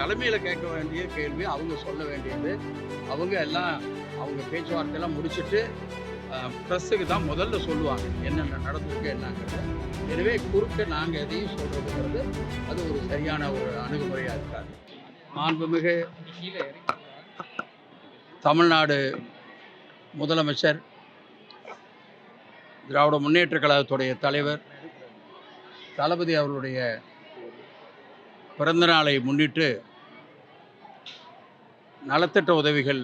தலைமையில் கேட்க வேண்டிய கேள்வி அவங்க சொல்ல வேண்டியது. அவங்க எல்லாம் அவங்க பேச்சுவார்த்தையெல்லாம் முடிச்சுட்டு ப்ரெஸ்ஸுக்கு தான் முதல்ல சொல்லுவாங்க என்னென்ன நடந்திருக்கு என்னங்கிறது. எனவே குறுக்க நாங்கள் எதையும் சொல்கிறதுங்கிறது அது ஒரு சரியான ஒரு அணுகுமுறையாக இருக்காது. மாண்புமிகு தமிழ்நாடு முதலமைச்சர், திராவிட முன்னேற்ற கழகத்துடைய தலைவர் தளபதி அவர்களுடைய பிறந்த நாளை முன்னிட்டு நலத்திட்ட உதவிகள்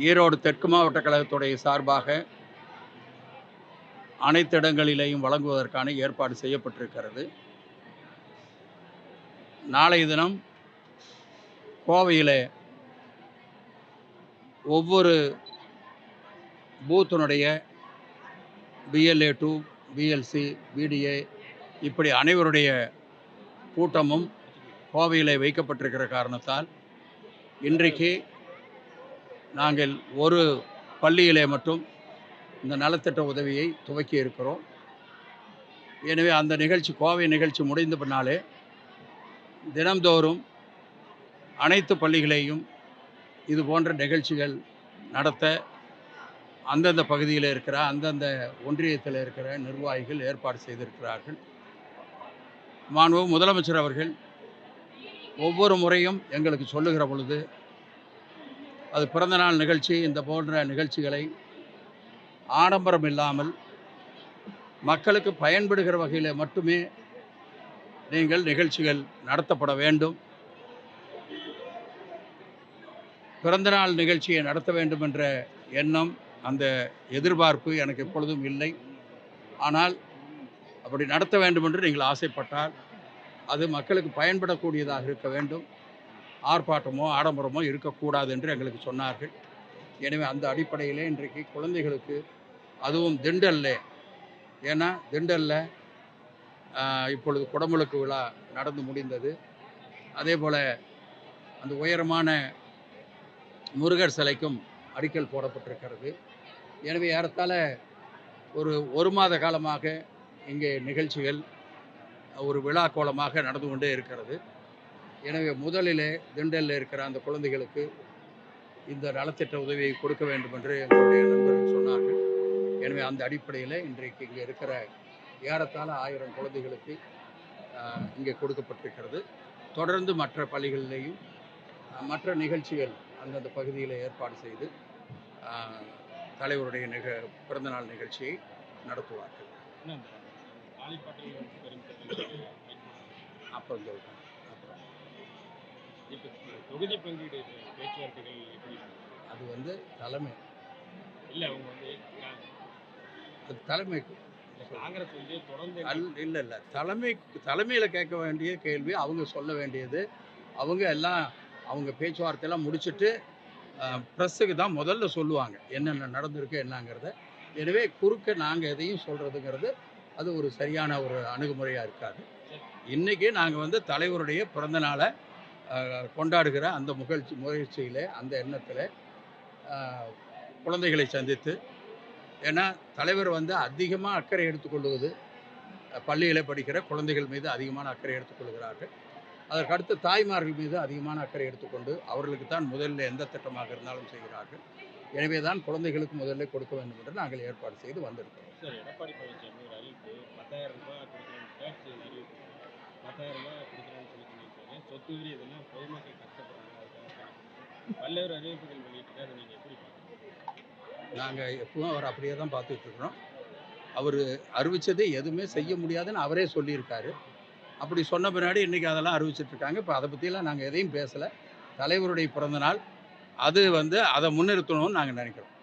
ஈரோடு தெற்கு மாவட்ட கழகத்துடைய சார்பாக அனைத்து இடங்களிலேயும் வழங்குவதற்கான ஏற்பாடு செய்யப்பட்டிருக்கிறது. நாளைய தினம் கோவையில் ஒவ்வொரு பூத்தினுடைய BLA 2, BLC, BDA இப்படி அனைவருடைய கூட்டமும் கோவையில் வைக்கப்பட்டிருக்கிற காரணத்தால் இன்றைக்கு நாங்கள் ஒரு பள்ளியிலே மட்டும் இந்த நலத்திட்ட உதவியை துவக்கி இருக்கிறோம். எனவே அந்த நிகழ்ச்சி, கோவை நிகழ்ச்சி முடிந்த பின்னாலே தினந்தோறும் அனைத்து பள்ளிகளையும் இது போன்ற நிகழ்ச்சிகள் நடத்த அந்தந்த பகுதியில் இருக்கிற அந்தந்த ஒன்றியத்தில் இருக்கிற நிர்வாகிகள் ஏற்பாடு செய்திருக்கிறார்கள். மாண்பு முதலமைச்சர் அவர்கள் ஒவ்வொரு முறையும் எங்களுக்கு சொல்லுகிற பொழுது அது பிறந்தநாள் நிகழ்ச்சி இந்த போன்ற நிகழ்ச்சிகளை ஆடம்பரம் இல்லாமல் மக்களுக்கு பயன்படுகிற வகையில் மட்டுமே நீங்கள் நிகழ்ச்சிகள் நடத்தப்பட வேண்டும், பிறந்தநாள் நிகழ்ச்சியை நடத்த வேண்டும் என்ற எண்ணம், அந்த எதிர்பார்ப்பு எனக்கு எப்பொழுதும் இல்லை. ஆனால் அப்படி நடத்த வேண்டும் என்று நீங்கள் ஆசைப்பட்டால் அது மக்களுக்கு பயன்படக்கூடியதாக இருக்க வேண்டும், ஆர்ப்பாட்டமோ ஆடம்பரமோ இருக்கக்கூடாது என்று எங்களுக்கு சொன்னார்கள். எனவே அந்த அடிப்படையிலே இன்றைக்கு குழந்தைகளுக்கு, அதுவும் திண்டல்ல, ஏன்னா திண்டல்ல இப்பொழுது குடமுழுக்கு விழா நடந்து முடிந்தது. அதே போல் அந்த உயரமான முருகர் சிலைக்கும் அடிக்கல் போடப்பட்டிருக்கிறது. எனவே ஏறத்தாழ ஒரு மாத காலமாக இங்கே நிகழ்ச்சிகள் ஒரு விழா கோலமாக நடந்து கொண்டே இருக்கிறது. எனவே முதலிலே திண்டலில் இருக்கிற அந்த குழந்தைகளுக்கு இந்த நலத்திட்ட உதவியை கொடுக்க வேண்டும் என்று எங்களுடைய நண்பர்கள் சொன்னார்கள். எனவே அந்த அடிப்படையில் இன்றைக்கு இங்கே இருக்கிற ஏறத்தாழ 1000 குழந்தைகளுக்கு இங்கே கொடுக்கப்பட்டிருக்கிறது. தொடர்ந்து மற்ற பள்ளிகளிலேயும் மற்ற நிகழ்ச்சிகள் அந்தந்த பகுதியில் ஏற்பாடு செய்து தலைவருடைய பிறந்தநாள் நிகழ்ச்சியை நடத்துவார்கள். அப்புறம் சொல்கிறேன். தொகுதி பங்கீடு பேச்சுவார்த்தைகள் அது வந்து தலைமை இல்லை, அவங்க வந்து அது தலைமைக்கு காங்கிரஸ் வந்து தொடர்ந்து இல்லை தலைமையில் கேட்க வேண்டிய கேள்வி அவங்க சொல்ல வேண்டியது. அவங்க எல்லாம் அவங்க பேச்சுவார்த்தையெல்லாம் முடிச்சுட்டு ப்ரெஸ்ஸுக்கு தான் முதல்ல சொல்லுவாங்க என்னென்ன நடந்திருக்கு என்னங்கிறத. எனவே குறுக்க நாங்கள் எதையும் சொல்கிறதுங்கிறது அது ஒரு சரியான ஒரு அணுகுமுறையாக இருக்காது. இன்றைக்கி நாங்கள் வந்து தலைவருடைய பிறந்தநாளை கொண்டாடுகிற அந்த முயற்சியில், அந்த எண்ணத்தில் குழந்தைகளை சந்தித்து, ஏன்னா தலைவர் வந்து அதிகமாக அக்கறை எடுத்துக்கொள்வது பள்ளியில் படிக்கிற குழந்தைகள் மீது அதிகமான அக்கறை எடுத்துக்கொள்கிறார்கள். அதற்கடுத்து தாய்மார்கள் மீது அதிகமான அக்கறை எடுத்துக்கொண்டு அவர்களுக்கு தான் முதலில் எந்த திட்டமாக இருந்தாலும் செய்கிறார்கள். எனவே தான் குழந்தைகளுக்கு முதல்ல கொடுக்க வேண்டும் என்று நாங்கள் ஏற்பாடு செய்து வந்திருக்கிறோம். சார், எடப்பாடி பழனிசாமி ஒரு அறிவிப்பு 10,000 ரூபாய் கொடுக்குறேன், டேக்ஸ் அறிவிப்பு 10,000 ரூபாய் கொடுக்குறேன்னு சொல்லி சொல்லியிருக்காரு. சொத்து வரி இதெல்லாம் பொதுமக்கள் கஷ்டப்படுறாங்க, அதுக்காக பல்வேறு அறிவிப்புகள் வெளியிட்டு அதை நீங்கள் எப்படி பார்க்குறீங்க? நாங்கள் எப்பவும் அவர் அப்படியே தான் பார்த்துட்ருக்குறோம். அவர் அறிவித்ததை எதுவுமே செய்ய முடியாதுன்னு அவரே சொல்லியிருக்காரு. அப்படி சொன்ன பின்னாடி இன்றைக்கி அதெல்லாம் அறிவிச்சிட்ருக்காங்க. இப்போ அதை பற்றியெல்லாம் நாங்கள் எதையும் பேசலை. தலைவருடைய பிறந்தநாள் அது வந்து அதை முன்னிறுத்தணும்னு நாங்கள் நினைக்கிறோம்.